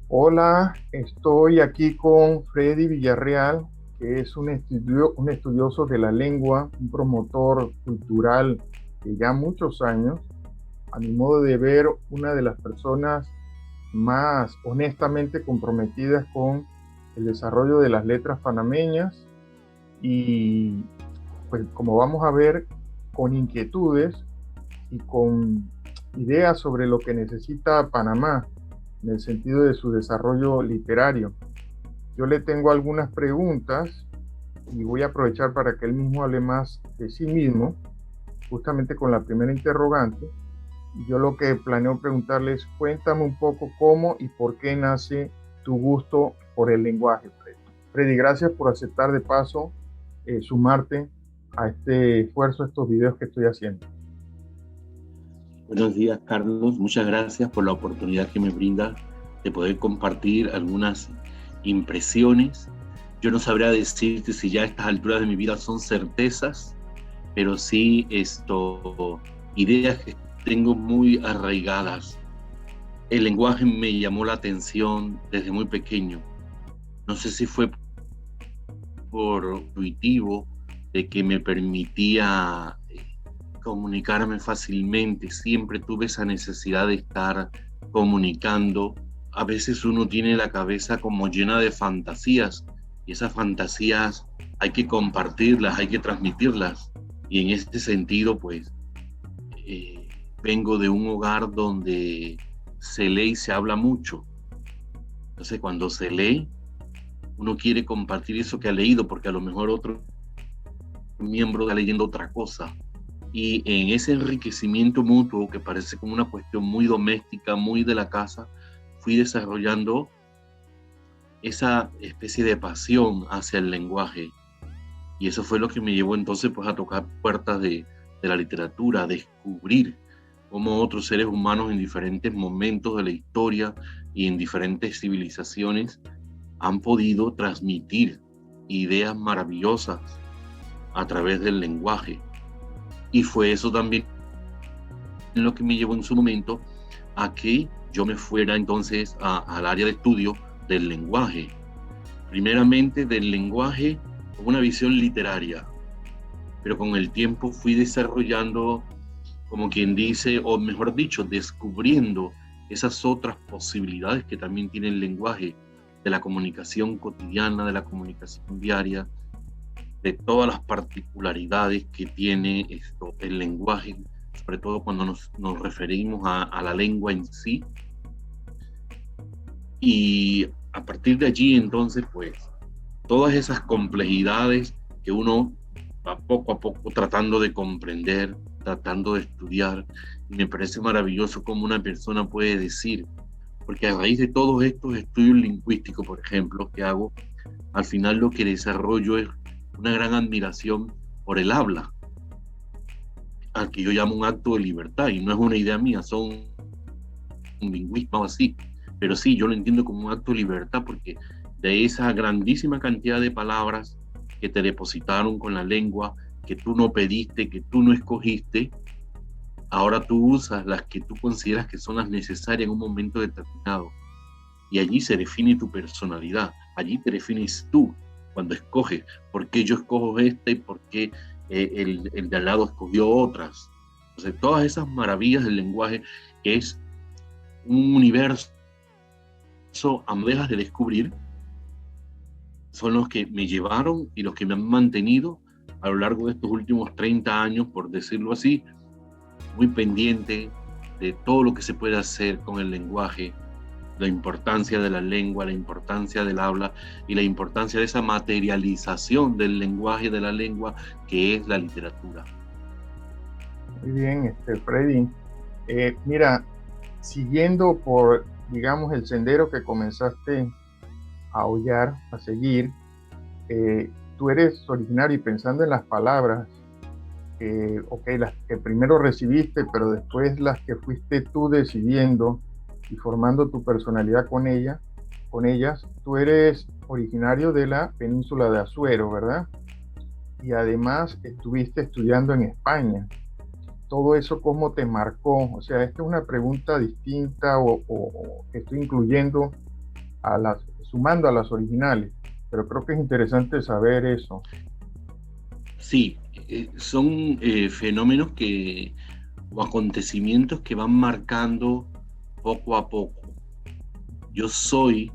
Hola, estoy aquí con Freddy Villarreal, que es un estudioso de la lengua, un promotor cultural de ya muchos años. A mi modo de ver, una de las personas más honestamente comprometidas con el desarrollo de las letras panameñas y pues como vamos a ver, con inquietudes y con ideas sobre lo que necesita Panamá en el sentido de su desarrollo literario. Yo le tengo algunas preguntas y voy a aprovechar para que él mismo hable más de sí mismo, justamente con la primera interrogante. Y yo lo que planeo preguntarle es, cuéntame un poco cómo y por qué nace tu gusto por el lenguaje, Freddy. Freddy, gracias por aceptar de paso sumarte a este esfuerzo, a estos videos que estoy haciendo. Buenos días, Carlos. Muchas gracias por la oportunidad que me brinda de poder compartir algunas impresiones. Yo no sabría decirte si ya a estas alturas de mi vida son certezas, pero sí ideas que tengo muy arraigadas. El lenguaje me llamó la atención desde muy pequeño. No sé si fue por intuitivo de que me permitía comunicarme fácilmente. Siempre tuve esa necesidad de estar comunicando. A veces uno tiene la cabeza como llena de fantasías y esas fantasías hay que compartirlas, hay que transmitirlas. Y en este sentido, pues, eh, vengo de un hogar donde se lee y se habla mucho. Entonces, cuando se lee, uno quiere compartir eso que ha leído porque a lo mejor otro miembro está leyendo otra cosa. Y en ese enriquecimiento mutuo, que parece como una cuestión muy doméstica, muy de la casa, fui desarrollando esa especie de pasión hacia el lenguaje. Y eso fue lo que me llevó entonces pues, a tocar puertas de la literatura, a descubrir cómo otros seres humanos en diferentes momentos de la historia y en diferentes civilizaciones han podido transmitir ideas maravillosas a través del lenguaje. Y fue eso también lo que me llevó en su momento a que yo me fuera entonces al área de estudio del lenguaje. Primeramente del lenguaje con una visión literaria, pero con el tiempo fui desarrollando, como quien dice, o mejor dicho, descubriendo esas otras posibilidades que también tiene el lenguaje, de la comunicación cotidiana, de la comunicación diaria, de todas las particularidades que tiene el lenguaje, sobre todo cuando nos referimos a la lengua en sí. Y a partir de allí, entonces, pues, todas esas complejidades que uno va poco a poco tratando de comprender, tratando de estudiar, y me parece maravilloso cómo una persona puede decir, porque a raíz de todos estos estudios lingüísticos, por ejemplo, que hago, al final lo que desarrollo es una gran admiración por el habla, al que yo llamo un acto de libertad, y no es una idea mía, son un lingüismo así, pero sí, yo lo entiendo como un acto de libertad, porque de esa grandísima cantidad de palabras que te depositaron con la lengua, que tú no pediste, que tú no escogiste, ahora tú usas las que tú consideras que son las necesarias en un momento determinado. Y allí se define tu personalidad, allí te defines tú cuando escoges por qué yo escojo esta y por qué el de al lado escogió otras. Entonces, todas esas maravillas del lenguaje, que es un universo a dejas de descubrir, son los que me llevaron y los que me han mantenido a lo largo de estos últimos 30 años, por decirlo así, muy pendiente de todo lo que se puede hacer con el lenguaje, la importancia de la lengua, la importancia del habla y la importancia de esa materialización del lenguaje, de la lengua, que es la literatura. Muy bien, Freddy. Mira, siguiendo por, digamos, el sendero que comenzaste a hollar, a seguir, tú eres originario y pensando en las palabras, ok, las que primero recibiste, pero después las que fuiste tú decidiendo y formando tu personalidad con ellas, tú eres originario de la península de Azuero, ¿verdad? Y además estuviste estudiando en España. Todo eso, ¿cómo te marcó? O sea, esta es una pregunta distinta o que estoy incluyendo sumando a las originales. Pero creo que es interesante saber eso. Sí, son fenómenos o acontecimientos que van marcando poco a poco. Yo soy,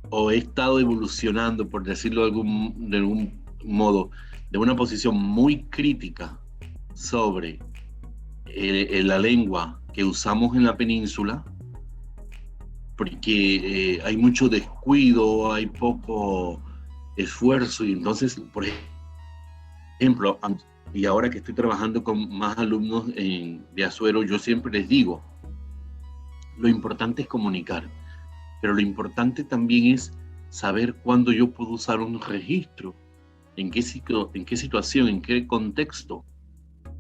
o he estado evolucionando, por decirlo de algún modo, de una posición muy crítica sobre la lengua que usamos en la península, porque hay mucho descuido, hay poco esfuerzo, y entonces, por ejemplo, y ahora que estoy trabajando con más alumnos de Azuero, yo siempre les digo, lo importante es comunicar, pero lo importante también es saber cuándo yo puedo usar un registro, en qué situación, en qué contexto.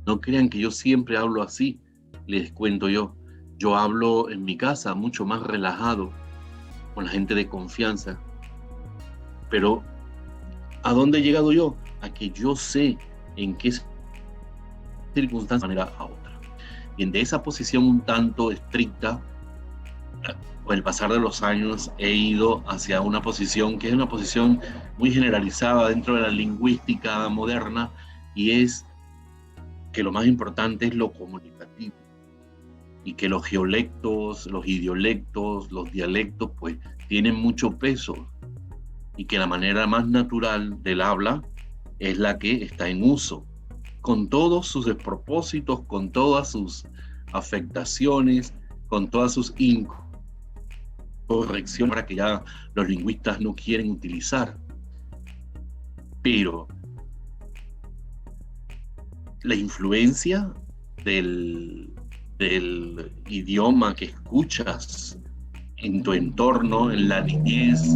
No crean que yo siempre hablo así, les cuento yo. Yo hablo en mi casa mucho más relajado, con la gente de confianza. Pero, ¿a dónde he llegado yo? A que yo sé en qué circunstancia de manera a otra. Y de esa posición un tanto estricta, con el pasar de los años he ido hacia una posición que es una posición muy generalizada dentro de la lingüística moderna, y es que lo más importante es lo comunicativo, y que los geolectos, los idiolectos, los dialectos pues tienen mucho peso, y que la manera más natural del habla es la que está en uso, con todos sus despropósitos, con todas sus afectaciones, con todas sus incorrecciones para que ya los lingüistas no quieren utilizar. Pero la influencia del idioma que escuchas en tu entorno, en la niñez,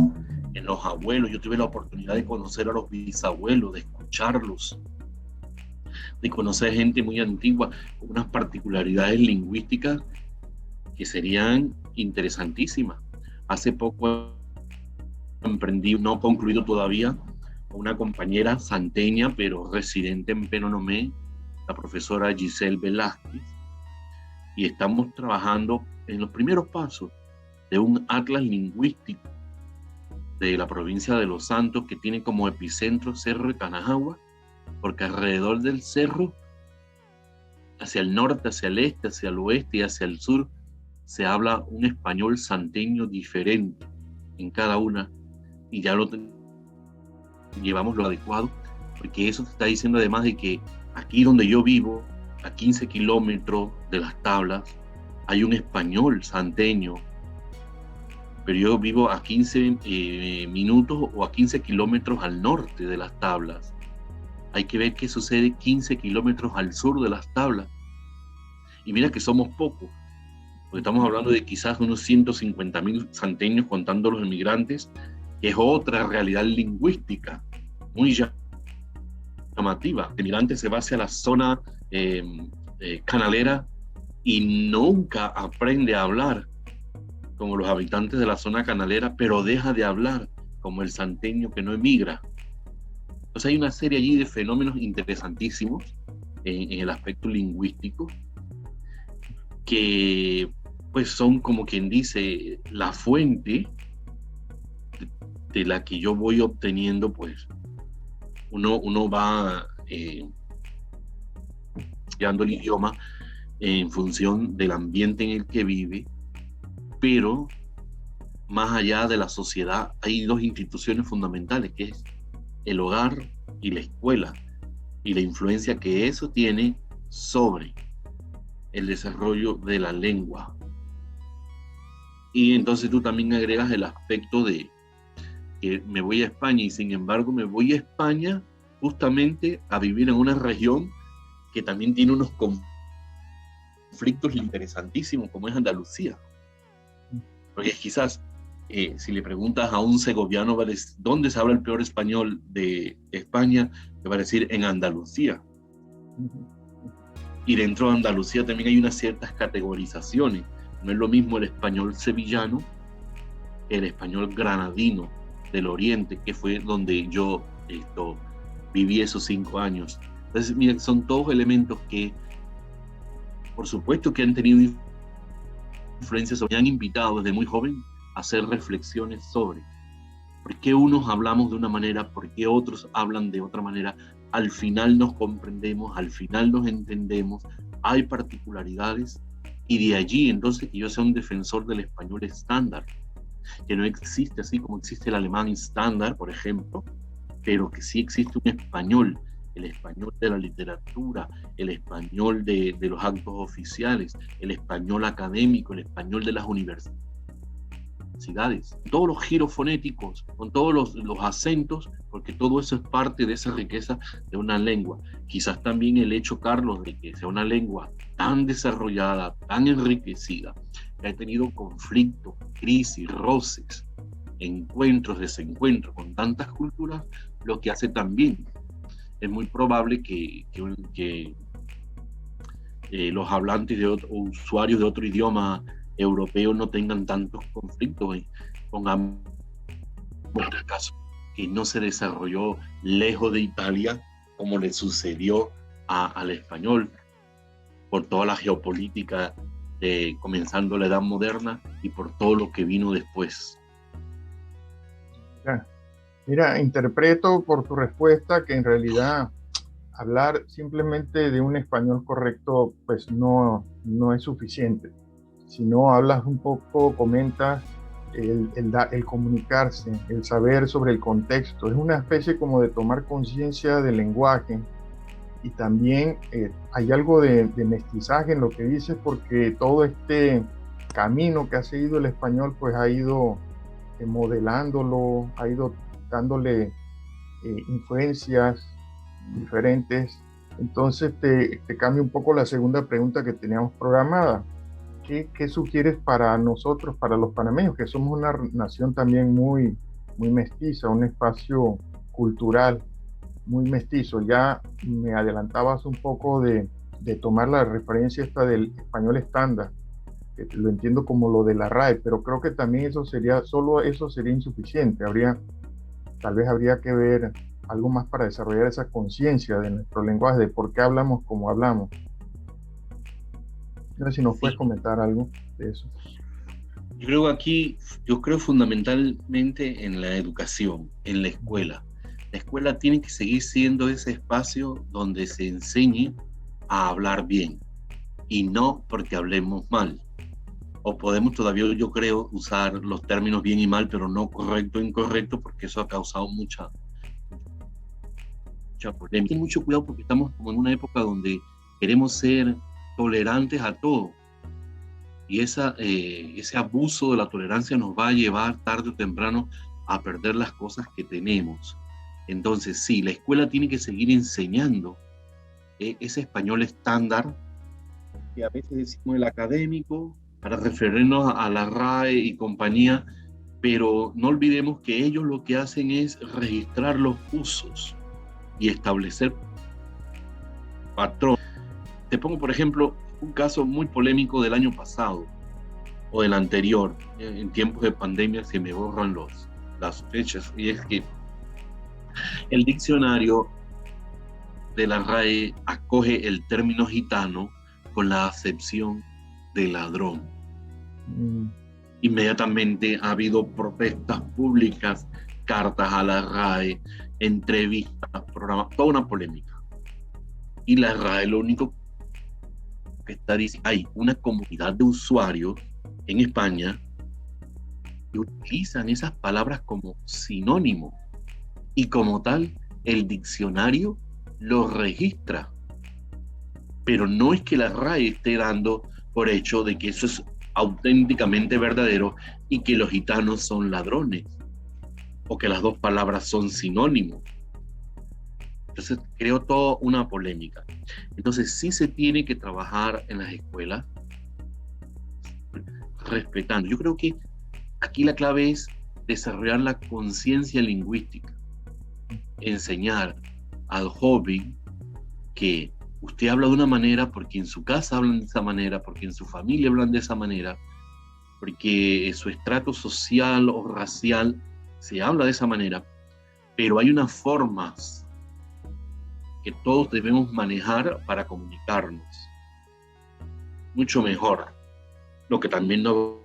en los abuelos. Yo tuve la oportunidad de conocer a los bisabuelos, de escucharlos, de conocer gente muy antigua con unas particularidades lingüísticas que serían interesantísimas. Hace poco emprendí, no concluido todavía, una compañera santeña, pero residente en Penonomé, la profesora Giselle Velázquez, y estamos trabajando en los primeros pasos de un atlas lingüístico de la provincia de Los Santos, que tiene como epicentro Cerro de Canajagua, porque alrededor del cerro, hacia el norte, hacia el este, hacia el oeste y hacia el sur, se habla un español santeño diferente en cada una, y ya llevamos lo adecuado, porque eso te está diciendo además de que aquí donde yo vivo, a 15 kilómetros de las tablas, hay un español santeño, pero yo vivo a 15 minutos o a 15 kilómetros al norte de las tablas. Hay que ver qué sucede 15 kilómetros al sur de las tablas. Y mira que somos pocos, porque estamos hablando de quizás unos 150.000 santeños contando los inmigrantes, que es otra realidad lingüística muy llamativa. El inmigrante se va hacia la zona canalera y nunca aprende a hablar como los habitantes de la zona canalera, pero deja de hablar como el santeño que no emigra. Entonces hay una serie allí de fenómenos interesantísimos en el aspecto lingüístico, que pues son, como quien dice, la fuente de la que yo voy obteniendo, pues uno va estudiando el idioma en función del ambiente en el que vive, pero más allá de la sociedad hay dos instituciones fundamentales, que es el hogar y la escuela, y la influencia que eso tiene sobre el desarrollo de la lengua. Y entonces tú también agregas el aspecto de que me voy a España, y sin embargo me voy a España justamente a vivir en una región que también tiene unos conflictos interesantísimos, como es Andalucía. Porque quizás si le preguntas a un segoviano dónde se habla el peor español de España, te va a decir en Andalucía. Y dentro de Andalucía también hay unas ciertas categorizaciones. No es lo mismo el español sevillano que el español granadino del oriente, que fue donde yo viví esos 5 años. Entonces, mira, son todos elementos que, por supuesto, que han tenido influencias, me han invitado desde muy joven hacer reflexiones sobre por qué unos hablamos de una manera, por qué otros hablan de otra manera. Al final nos comprendemos, al final nos entendemos, hay particularidades, y de allí entonces que yo sea un defensor del español estándar, que no existe así como existe el alemán estándar, por ejemplo, pero que sí existe un español, el español de la literatura, el español de los actos oficiales, el español académico, el español de las universidades, todos los giros fonéticos, con todos los acentos, porque todo eso es parte de esa riqueza de una lengua. Quizás también el hecho, Carlos, de que sea una lengua tan desarrollada, tan enriquecida, que ha tenido conflictos, crisis, roces, encuentros, desencuentros con tantas culturas, lo que hace también. Es muy probable que los hablantes de otro, o usuarios de otro idioma europeo no tengan tantos conflictos. Pongamos el caso que no se desarrolló lejos de Italia como le sucedió al español por toda la geopolítica comenzando la Edad Moderna y por todo lo que vino después. Mira, interpreto por tu respuesta que en realidad hablar simplemente de un español correcto pues no es suficiente. Si no hablas un poco, comentas, el comunicarse, el saber sobre el contexto, es una especie como de tomar conciencia del lenguaje, y también hay algo de mestizaje en lo que dices, porque todo este camino que ha seguido el español pues ha ido modelándolo, ha ido dándole influencias diferentes. Entonces te cambio un poco la segunda pregunta que teníamos programada. ¿Qué sugieres para nosotros, para los panameños, que somos una nación también muy mestiza, un espacio cultural muy mestizo? Ya me adelantabas un poco de tomar la referencia esta del español estándar, que lo entiendo como lo de la RAE, pero creo que también solo eso sería insuficiente. Tal vez habría que ver algo más para desarrollar esa conciencia de nuestro lenguaje, de por qué hablamos como hablamos. No sé si nos puedes comentar algo de eso. Yo creo fundamentalmente en la educación, en la escuela. La escuela tiene que seguir siendo ese espacio donde se enseñe a hablar bien, y no porque hablemos mal. O podemos todavía, yo creo, usar los términos bien y mal, pero no correcto e incorrecto, porque eso ha causado mucha polémica. Ten mucho cuidado, porque estamos como en una época donde queremos ser tolerantes a todo, y ese abuso de la tolerancia nos va a llevar tarde o temprano a perder las cosas que tenemos. Entonces sí, la escuela tiene que seguir enseñando ese español estándar, que a veces decimos el académico, para referirnos a la RAE y compañía, pero no olvidemos que ellos lo que hacen es registrar los usos y establecer patrones. Te pongo, por ejemplo, un caso muy polémico del año pasado o del anterior. En tiempos de pandemia se me borran las fechas, y es que el diccionario de la RAE acoge el término gitano con la acepción de ladrón. Inmediatamente ha habido protestas públicas, cartas a la RAE, entrevistas, programas, toda una polémica. Y la RAE lo único que está diciendo, hay una comunidad de usuarios en España que utilizan esas palabras como sinónimo, y como tal el diccionario lo registra, pero no es que la RAE esté dando por hecho de que eso es auténticamente verdadero y que los gitanos son ladrones, o que las dos palabras son sinónimos. Entonces creó toda una polémica. Entonces sí se tiene que trabajar en las escuelas respetando. Yo creo que aquí la clave es desarrollar la conciencia lingüística, enseñar al joven que usted habla de una manera porque en su casa hablan de esa manera, porque en su familia hablan de esa manera, porque su estrato social o racial se habla de esa manera, pero hay unas formas que todos debemos manejar para comunicarnos mucho mejor. Lo que también no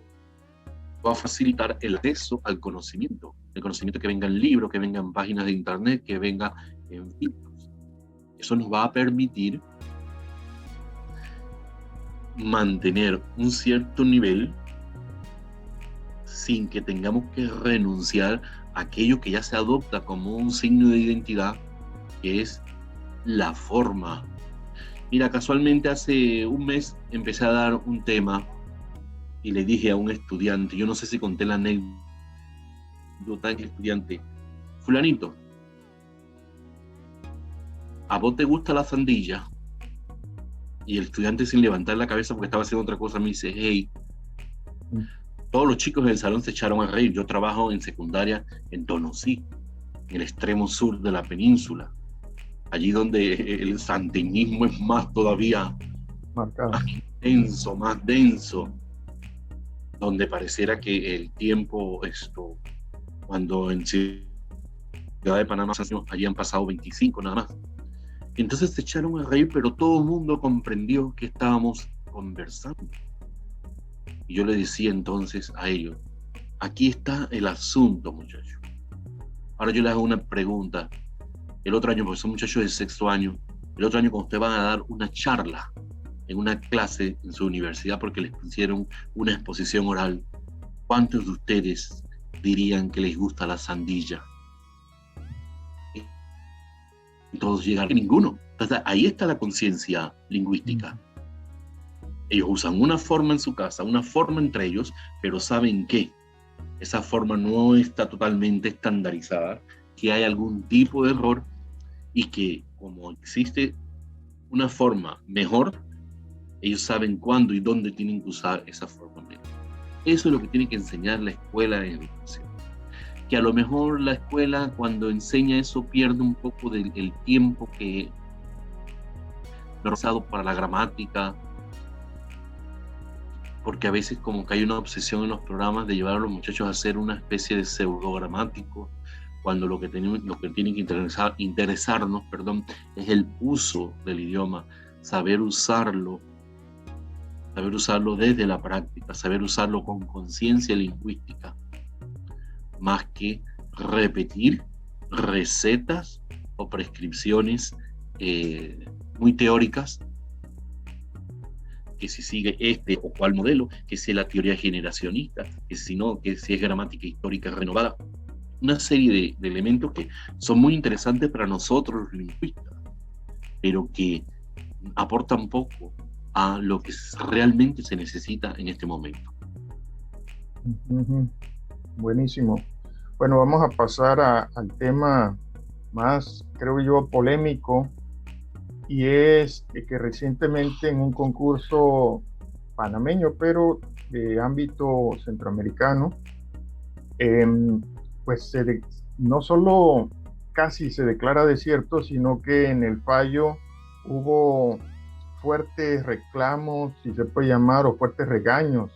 va a facilitar el acceso al conocimiento. El conocimiento que venga en libros, que venga en páginas de internet, que venga en libros. Eso nos va a permitir mantener un cierto nivel sin que tengamos que renunciar a aquello que ya se adopta como un signo de identidad, que es la forma. Mira, casualmente hace un mes empecé a dar un tema y le dije a un estudiante, yo no sé si conté la anécdota del estudiante, fulanito, ¿a vos te gusta la sandía? Y el estudiante, sin levantar la cabeza porque estaba haciendo otra cosa, me dice, hey, todos los chicos del salón se echaron a reír. Yo trabajo en secundaria en Tonosí, en el extremo sur de la península, allí donde el santinismo es más todavía marcado, más denso, donde pareciera que el tiempo, cuando en Ciudad de Panamá allí han pasado 25 nada más. Entonces se echaron a reír, pero todo el mundo comprendió que estábamos conversando. Y yo le decía entonces a ellos, aquí está el asunto, muchachos. Ahora yo les hago una pregunta. El otro año, porque son muchachos de sexto año, el otro año cuando ustedes van a dar una charla en una clase en su universidad porque les pusieron una exposición oral, ¿cuántos de ustedes dirían que les gusta la sandía? Y todos llegaron, ninguno. Entonces ahí está la conciencia lingüística. Ellos usan una forma en su casa, una forma entre ellos, pero saben que esa forma no está totalmente estandarizada, que hay algún tipo de error y que como existe una forma mejor, ellos saben cuándo y dónde tienen que usar esa forma mejor. Eso es lo que tiene que enseñar la escuela de educación. Que a lo mejor la escuela cuando enseña eso pierde un poco del tiempo que lo ha usado para la gramática, porque a veces como que hay una obsesión en los programas de llevar a los muchachos a hacer una especie de pseudogramático, cuando lo que tiene que interesarnos, es el uso del idioma, saber usarlo desde la práctica, saber usarlo con conciencia lingüística, más que repetir recetas o prescripciones muy teóricas, que si sigue este o cual modelo, que si es la teoría generacionista, que si no, que si es gramática histórica renovada. Una serie de elementos que son muy interesantes para nosotros los lingüistas, pero que aportan poco a lo que realmente se necesita en este momento. Buenísimo. Bueno, vamos a pasar al tema más, creo yo, polémico, y es que recientemente en un concurso panameño, pero de ámbito centroamericano, pues no solo casi se declara desierto, sino que en el fallo hubo fuertes reclamos, si se puede llamar, o fuertes regaños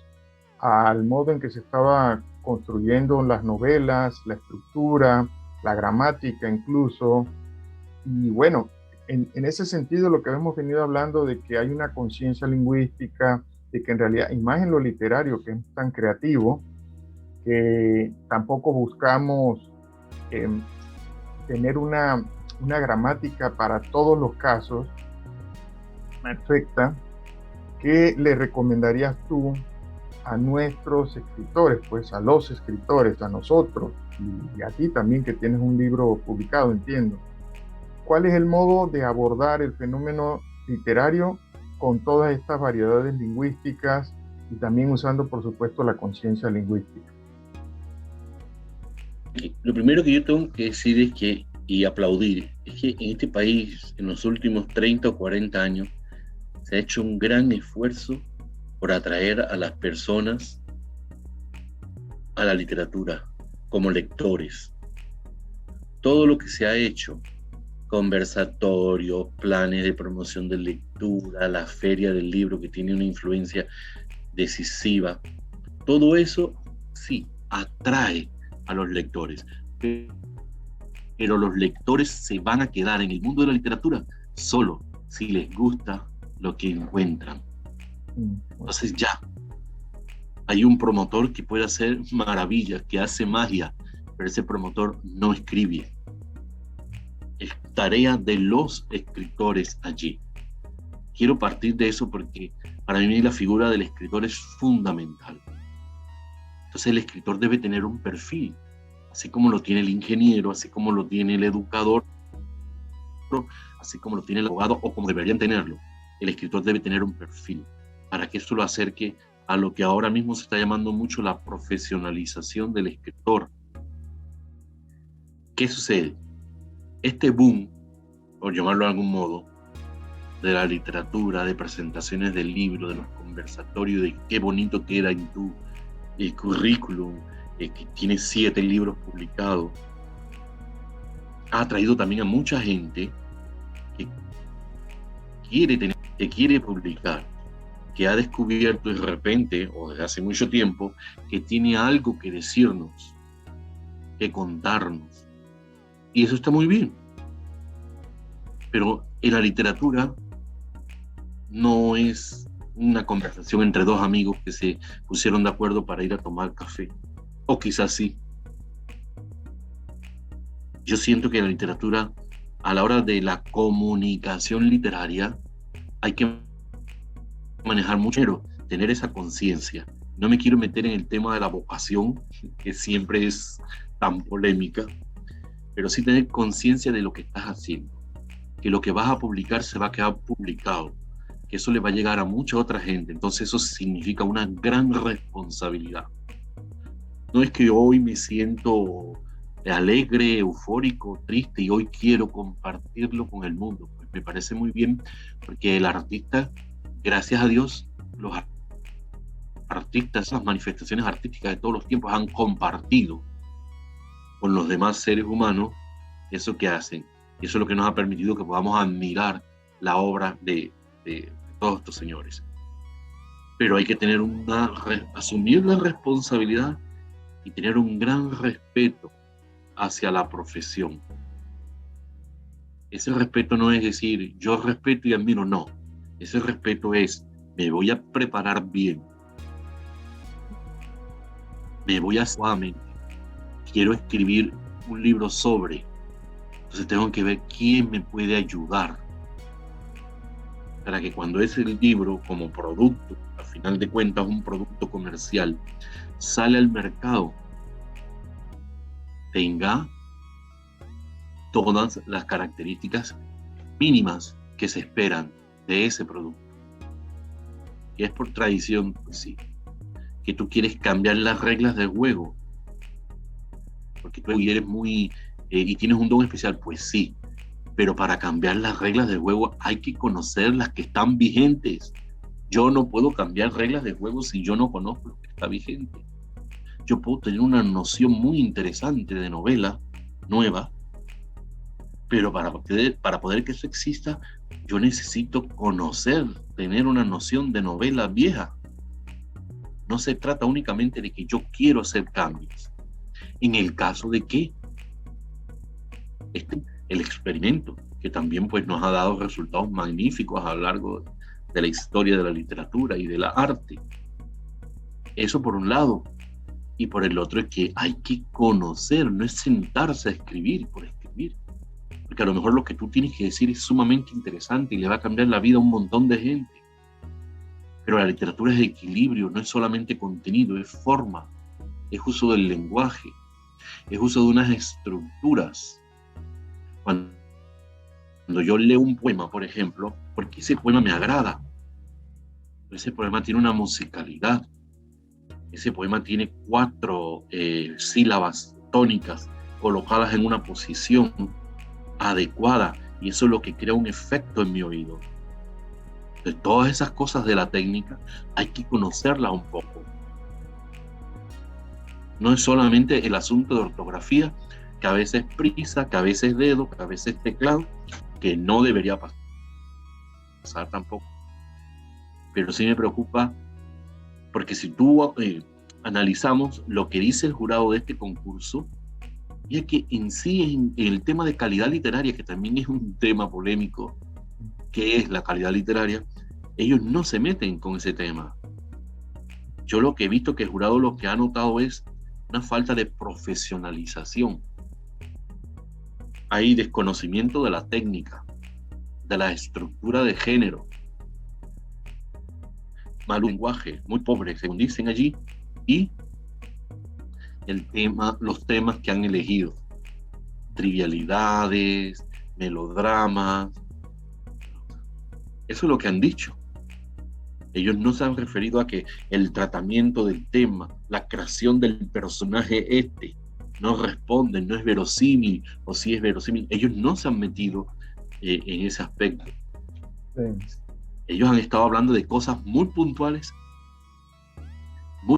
al modo en que se estaba construyendo las novelas, la estructura, la gramática incluso. Y bueno, en ese sentido lo que hemos venido hablando de que hay una conciencia lingüística, de que en realidad, y más en lo literario, que es tan creativo, que tampoco buscamos tener una gramática para todos los casos perfecta. ¿Qué le recomendarías tú a nuestros escritores, pues a los escritores, a nosotros, y a ti también que tienes un libro publicado, entiendo? ¿Cuál es el modo de abordar el fenómeno literario con todas estas variedades lingüísticas y también usando, por supuesto, la conciencia lingüística? Lo primero que yo tengo que decir y aplaudir, es que en este país, en los últimos 30 o 40 años, se ha hecho un gran esfuerzo por atraer a las personas a la literatura como lectores. Todo lo que se ha hecho, conversatorios, planes de promoción de lectura, la feria del libro que tiene una influencia decisiva, todo eso sí atrae a los lectores, pero los lectores se van a quedar en el mundo de la literatura solo si les gusta lo que encuentran. Entonces ya Hay un promotor que puede hacer maravillas, que hace magia, pero ese promotor no escribe. Es tarea de los escritores allí. Quiero partir de eso porque para mí la figura del escritor es fundamental. Entonces el escritor debe tener un perfil, así como lo tiene el ingeniero, así como lo tiene el educador, así como lo tiene el abogado, o como deberían tenerlo. El escritor debe tener un perfil para que esto lo acerque a lo que ahora mismo se está llamando mucho la profesionalización del escritor. ¿Qué sucede? Este boom, por llamarlo de algún modo, de la literatura, de presentaciones del libro, de los conversatorios, de qué bonito queda en tu currículum, que tiene 7 libros publicados, ha atraído también a mucha gente que quiere publicar, que ha descubierto de repente, o desde hace mucho tiempo, que tiene algo que decirnos, que contarnos. Y eso está muy bien. Pero en la literatura no es una conversación entre 2 amigos que se pusieron de acuerdo para ir a tomar café. O quizás sí. Yo siento que la literatura, a la hora de la comunicación literaria, hay que manejar mucho, tener esa conciencia. No me quiero meter en el tema de la vocación, que siempre es tan polémica, pero sí tener conciencia de lo que estás haciendo, que lo que vas a publicar se va a quedar publicado, que eso le va a llegar a mucha otra gente. Entonces eso significa una gran responsabilidad. No es que hoy me siento alegre, eufórico, triste y hoy quiero compartirlo con el mundo. Pues me parece muy bien, porque el artista, gracias a Dios, los artistas, esas manifestaciones artísticas de todos los tiempos han compartido con los demás seres humanos eso que hacen. Y eso es lo que nos ha permitido que podamos admirar la obra de todos estos señores. Pero hay que tener asumir la responsabilidad y tener un gran respeto hacia la profesión. Ese respeto no es decir, yo respeto y admiro, no. Ese respeto es, me voy a preparar bien. Me voy a suavemente. Quiero escribir un libro sobre. Entonces tengo que ver quién me puede ayudar para que cuando ese libro como producto, al final de cuentas un producto comercial, sale al mercado, tenga todas las características mínimas que se esperan de ese producto. Que es por tradición, pues sí. Que tú quieres cambiar las reglas del juego, porque tú eres muy y tienes un don especial, pues sí, pero para cambiar las reglas del juego hay que conocer las que están vigentes. Yo no puedo cambiar reglas de juego si yo no conozco lo que está vigente. Yo puedo tener una noción muy interesante de novela nueva, pero para poder que eso exista, yo necesito conocer, tener una noción de novela vieja. No se trata únicamente de que yo quiero hacer cambios. En el caso de que el experimento, que también pues nos ha dado resultados magníficos a lo largo de la historia de la literatura y de la arte. Eso por un lado. Y por el otro es que hay que conocer, no es sentarse a escribir por escribir. Porque a lo mejor lo que tú tienes que decir es sumamente interesante y le va a cambiar la vida a un montón de gente. Pero la literatura es equilibrio, no es solamente contenido, es forma, es uso del lenguaje, es uso de unas estructuras. Cuando yo leo un poema, por ejemplo, porque ese poema me agrada, ese poema tiene una musicalidad, ese poema tiene 4 sílabas tónicas colocadas en una posición adecuada, y eso es lo que crea un efecto en mi oído. De todas esas cosas de la técnica hay que conocerlas un poco. No es solamente el asunto de ortografía, que a veces prisa, que a veces dedo, que a veces teclado, que no debería pasar tampoco. Pero sí me preocupa, porque si tú analizamos lo que dice el jurado de este concurso, y es que en sí en el tema de calidad literaria, que también es un tema polémico, ¿qué es la calidad literaria? Ellos no se meten con ese tema. yo lo que he visto que el jurado lo que ha notado es una falta de profesionalización. Hay desconocimiento de la técnica, de la estructura de género, mal lenguaje, muy pobre, según dicen allí, y los temas que han elegido, trivialidades, melodramas, eso es lo que han dicho. Ellos no se han referido a que el tratamiento del tema, la creación del personaje no responde, no es verosímil, o si es verosímil. Ellos no se han metido en ese aspecto. Sí. Ellos han estado hablando de cosas muy puntuales,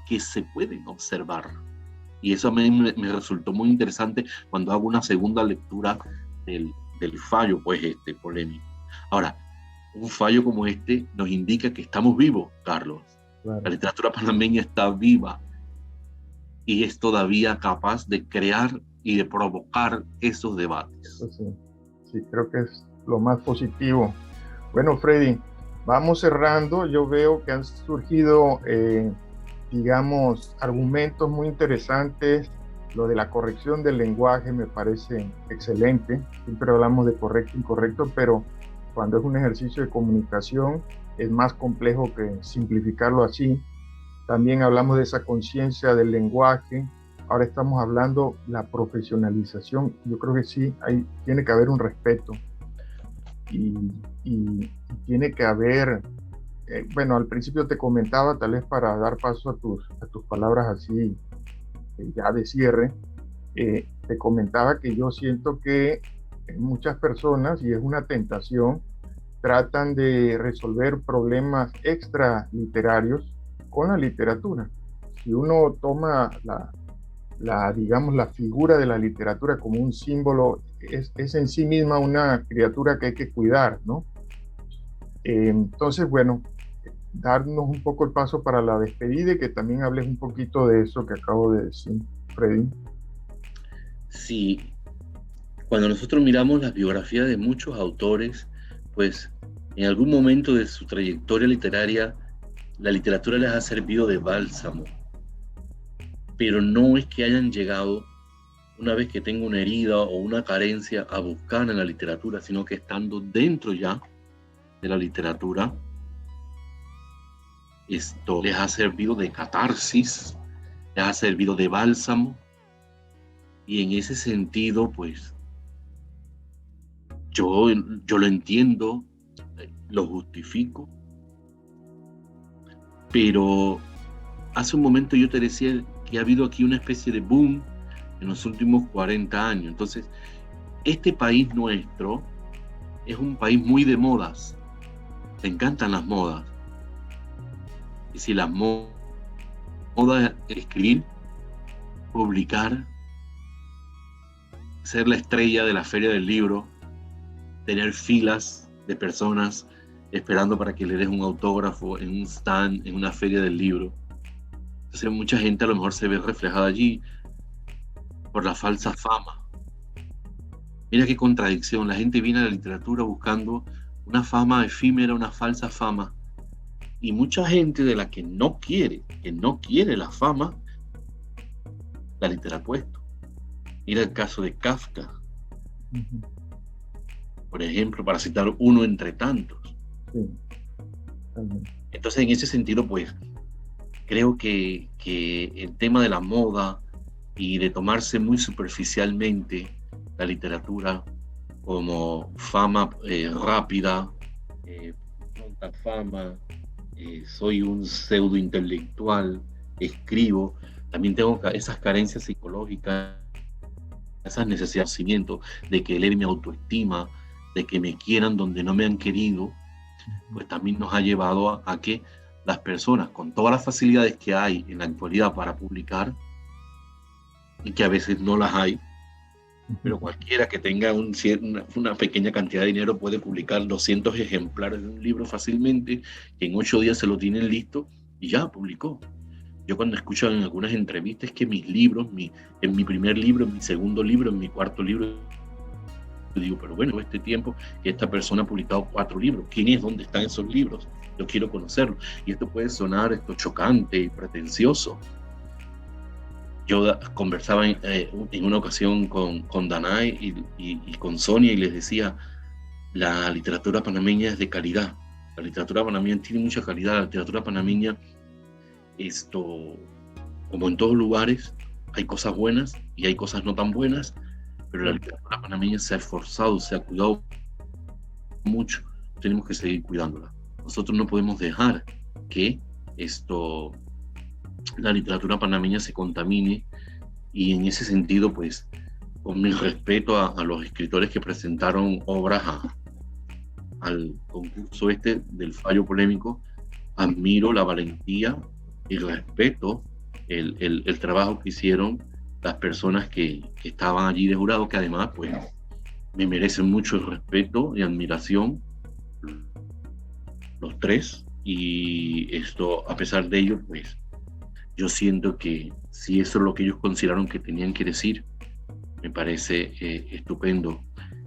que se pueden observar. Y eso a mí me resultó muy interesante cuando hago una segunda lectura del fallo, pues, polémico. Ahora, un fallo como este nos indica que estamos vivos, Carlos. Claro. La literatura panameña está viva y es todavía capaz de crear y de provocar esos debates. Sí, creo que es lo más positivo. Bueno, Freddy, vamos cerrando. Yo veo que han surgido, digamos, argumentos muy interesantes. Lo de la corrección del lenguaje me parece excelente. Siempre hablamos de correcto e incorrecto, pero cuando es un ejercicio de comunicación es más complejo que simplificarlo así. También hablamos de esa conciencia del lenguaje. Ahora estamos hablando de la profesionalización. Yo creo que sí, tiene que haber un respeto y tiene que haber, bueno, al principio te comentaba, tal vez para dar paso a tus palabras así, ya de cierre, te comentaba que yo siento que muchas personas, y es una tentación, tratan de resolver problemas extra literarios con la literatura. Si uno toma digamos, la figura de la literatura como un símbolo, es en sí misma una criatura que hay que cuidar, ¿no? Entonces, bueno, darnos un poco el paso para la despedida y que también hables un poquito de eso que acabo de decir, Freddy. Sí, cuando nosotros miramos las biografías de muchos autores, pues en algún momento de su trayectoria literaria, la literatura les ha servido de bálsamo. Pero no es que hayan llegado, una vez que tengo una herida o una carencia, a buscar en la literatura, sino que estando dentro ya de la literatura, esto les ha servido de catarsis, les ha servido de bálsamo, y en ese sentido, pues, yo lo entiendo, lo justifico, pero hace un momento yo te decía que ha habido aquí una especie de boom en los últimos 40 años. Entonces, este país nuestro es un país muy de modas. Te encantan las modas. Y si las modas es escribir, publicar, ser la estrella de la feria del libro, tener filas de personas esperando para que le des un autógrafo en un stand, en una feria del libro. Entonces mucha gente a lo mejor se ve reflejada allí por la falsa fama. Mira qué contradicción, la gente viene a la literatura buscando una fama efímera, una falsa fama, y mucha gente de la que no quiere la fama, la literatura ha puesto. Mira el caso de Kafka, por ejemplo, para citar uno entre tantos. Sí. Entonces, en ese sentido, pues, creo que el tema de la moda y de tomarse muy superficialmente la literatura como fama rápida, pronta fama, soy un pseudo intelectual, escribo, también tengo esas carencias psicológicas, esas necesidades de que eleve mi autoestima, de que me quieran donde no me han querido, pues también nos ha llevado a que las personas, con todas las facilidades que hay en la actualidad para publicar, y que a veces no las hay, pero cualquiera que tenga una pequeña cantidad de dinero puede publicar 200 ejemplares de un libro fácilmente, que en 8 días se lo tienen listo y ya publicó. Yo cuando escucho en algunas entrevistas que mis libros, en mi primer libro, en mi segundo libro, en mi cuarto libro, digo, pero bueno, este tiempo que esta persona ha publicado 4 libros, ¿quién es? ¿Dónde están esos libros? Yo quiero conocerlo. Y esto puede sonar chocante y pretencioso. Yo conversaba en una ocasión con Danay y con Sonia y les decía, la literatura panameña es de calidad. La literatura panameña tiene mucha calidad. La literatura panameña, como en todos lugares, hay cosas buenas y hay cosas no tan buenas, pero la literatura panameña se ha esforzado, se ha cuidado mucho. Tenemos que seguir cuidándola. Nosotros no podemos dejar que la literatura panameña se contamine, y en ese sentido, pues, con mi respeto a los escritores que presentaron obras al concurso del fallo polémico, admiro la valentía y respeto el trabajo que hicieron las personas que estaban allí de jurado, que además, pues, me merecen mucho el respeto y admiración, los 3, y a pesar de ello, pues, yo siento que si eso es lo que ellos consideraron que tenían que decir, me parece estupendo,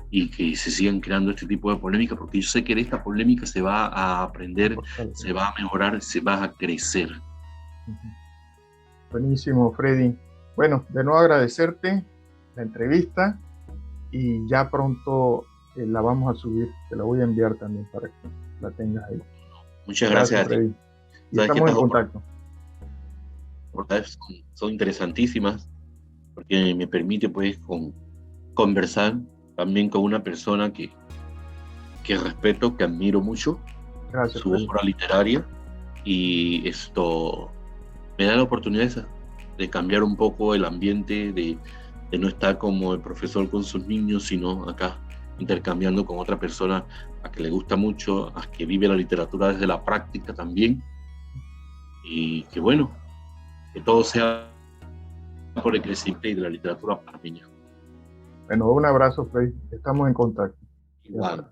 y que se sigan creando este tipo de polémica, porque yo sé que de esta polémica se va a aprender, se va a mejorar, se va a crecer. Buenísimo, Freddy. Bueno, de nuevo agradecerte la entrevista, y ya pronto la vamos a subir, te la voy a enviar también para que la tengas ahí. Muchas gracias, Freddy. Y estamos en contacto. Son interesantísimas, porque me permite, pues, conversar también con una persona que respeto, que admiro mucho. Gracias, su obra literaria, y esto me da la oportunidad de cambiar un poco el ambiente, de no estar como el profesor con sus niños, sino acá intercambiando con otra persona a que le gusta mucho, a que vive la literatura desde la práctica también, y que bueno, que todo sea por el crecimiento de la literatura panameña. Bueno, un abrazo, Freddy. Estamos en contacto. Igual.